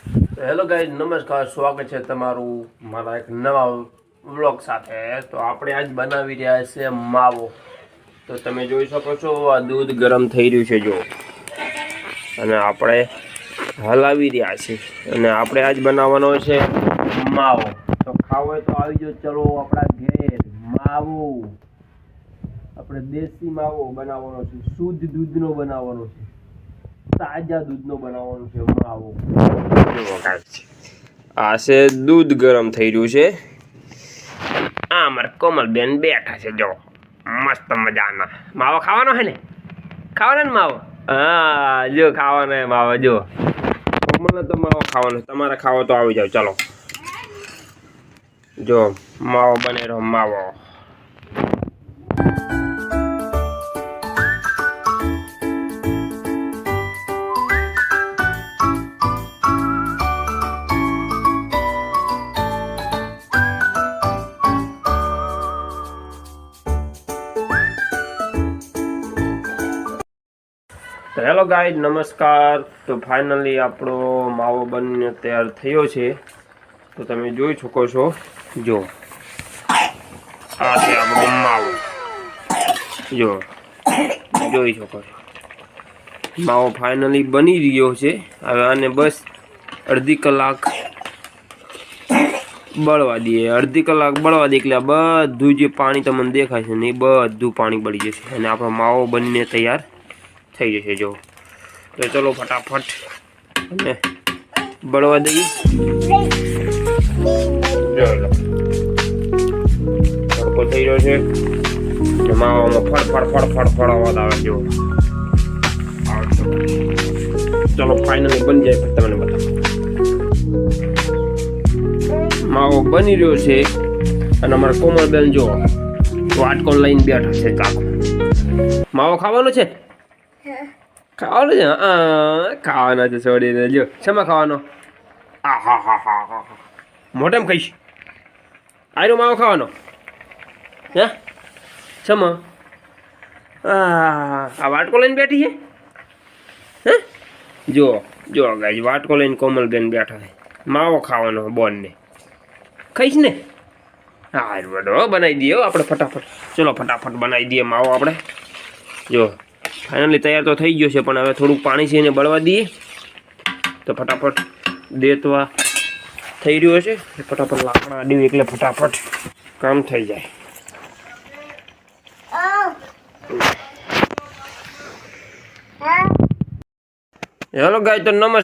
Hello guys, નમસ્કાર. સ્વાગત છે તમારું મારા એક નવા વ્લોગ સાથે. તો આપણે આજ બનાવી રહ્યા છે માવો. તો તમે જોઈ શકો છો આ દૂધ ગરમ થઈ રહ્યું છે જો, અને આપણે હલાવી રહ્યા છીએ. અને આપણે આજ બનાવવાનો છે માવો. તો ખાવો હોય તો આવી જાઓ, ચલો આપણા ઘેર. માવો આપણે દેશી માવો બનાવવાનો છે, શુદ્ધ દૂધનો બનાવવાનો છે, તાજા દૂધનો બનાવવાનો છે માવો. આ છે દૂધ ગરમ થઈ રહ્યું છે. આ અમારા કોમલબેન બેઠા છે જો, મસ્ત મજાના. માવો ખાવાનો છે ને? ખાવાનો ને માવો? હા જો ખાવાનો હે માવો. જો કોમલને તો માવો ખાવાનો, તમારે ખાવો તો આવી જાવ. ચાલો જો માવો બને રહ્યો માવો. હેલો ગાઈઝ, નમસ્કાર. તો ફાઇનલી આપણો માવો બનીને તૈયાર થયો છે. તો તમે જોઈ શકો છો, જો આ છે આપણો માવો. જો જોઈ શકો છો, માવો ફાઇનલી બની રહ્યો છે. હવે આને બસ અડધી કલાક બળવા દઈએ. અડધી કલાક બળવા દઈએ એટલે બધું જે પાણી તમને દેખાય છે ને એ બધું પાણી બળી જશે અને આપણો માવો બનીને તૈયાર થઈ જશે. જો તો ચલો ફટાફટ અને બળવા દઈએ. જો તડકો થઈ રહ્યો છે, માવામાં ફળ અવાજ આવે. જો ચલો ફાઇનલી બની જાય પછી તમને બતાવો. માવો બની રહ્યો છે અને અમારા કોમલબેન જો વાટકો લઈને બેઠા છે. ચાલો માવો ખાવાનો છે? ખાવાનો છે? હા ખાવાનો છે. છોડીને જો શેમાં ખાવાનો? આ હા મોઢામાં ખાઈશ. આયરો માવો ખાવાનો હે? શેમાં? આ વાટકો લઈને બેઠી છે હે? જો ગાઈસ, વાટકો લઈને કોમલબેન બેઠા છે. માવો ખાવાનો બોનને ખાઈશ ને? હા બડો બનાવી દઈએ આપણે ફટાફટ. ચલો ફટાફટ બનાવી દઈએ માવો આપણે. જો ફાઇનલી તૈયાર તો થઈ ગયો છે, પણ હવે થોડુંક પાણી છે એને બળવા દઈએ તો ફટાફટ દેતવા થઈ રહ્યો છે. ફટાફટ લાકડા આડી એટલે ફટાફટ કામ થઈ જાય. હેલો ગાઈસ, તો નમસ્કાર.